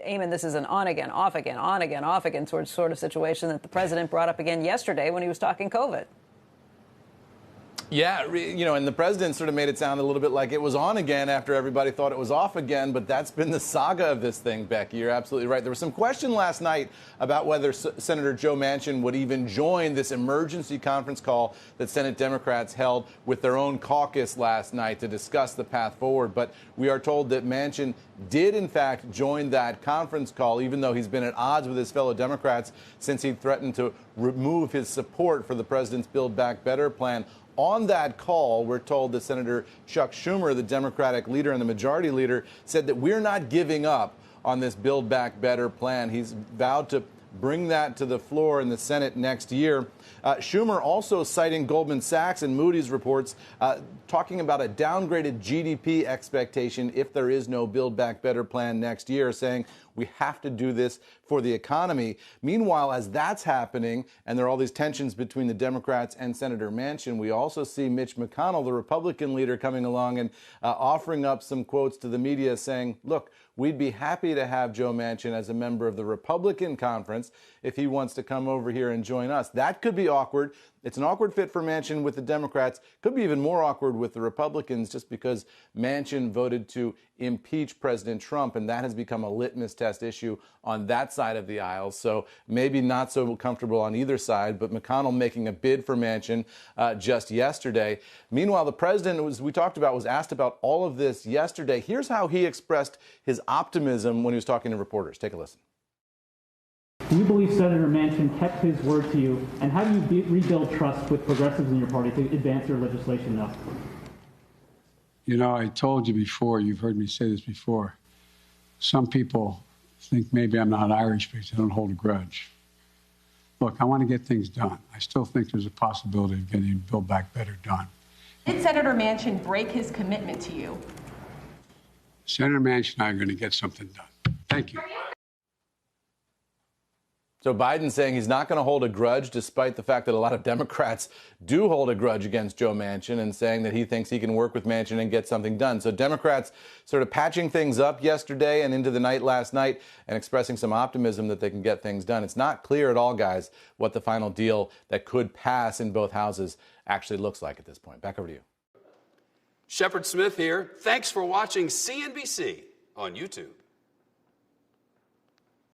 Eamon, this is an on again, off again, on again, off again sort of situation that the president brought up again yesterday when he was talking COVID. Yeah, and the president sort of made it sound a little bit like it was on again after everybody thought it was off again, but that's been the saga of this thing, Becky. You're absolutely right. There was some question last night about whether Senator Joe Manchin would even join this emergency conference call that Senate Democrats held with their own caucus last night to discuss the path forward. But we are told that Manchin did, in fact, join that conference call, even though he's been at odds with his fellow Democrats since he threatened to remove his support for the president's Build Back Better plan. On that call, we're told that Senator Chuck Schumer, the Democratic leader and the majority leader, said that we're not giving up on this Build Back Better plan. He's vowed to bring that to the floor in the Senate next year. Schumer also citing Goldman Sachs and Moody's reports, talking about a downgraded GDP expectation if there is no Build Back Better plan next year, saying we have to do this for the economy. Meanwhile, as that's happening, and there are all these tensions between the Democrats and Senator Manchin, we also see Mitch McConnell, the Republican leader, coming along and offering up some quotes to the media saying, look, we'd be happy to have Joe Manchin as a member of the Republican conference if he wants to come over here and join us. That could be awkward. It's an awkward fit for Manchin with the Democrats. Could be even more awkward with the Republicans just because Manchin voted to impeach President Trump, and that has become a litmus test issue on that side of the aisle. So maybe not so comfortable on either side, but McConnell making a bid for Manchin just yesterday. Meanwhile, the president, as we talked about, was asked about all of this yesterday. Here's how he expressed his optimism when he was talking to reporters. Take a listen. Do you believe Senator Manchin kept his word to you? And how do you rebuild trust with progressives in your party to advance your legislation now? You know, I told you before, you've heard me say this before, some people think maybe I'm not Irish because I don't hold a grudge. Look, I want to get things done. I still think there's a possibility of getting Build Back Better done. Did Senator Manchin break his commitment to you? Senator Manchin and I are going to get something done. Thank you. So Biden saying he's not going to hold a grudge, despite the fact that a lot of Democrats do hold a grudge against Joe Manchin, and saying that he thinks he can work with Manchin and get something done. So Democrats sort of patching things up yesterday and into the night last night and expressing some optimism that they can get things done. It's not clear at all, guys, what the final deal that could pass in both houses actually looks like at this point. Back over to you. Shepard Smith here. Thanks for watching CNBC on YouTube.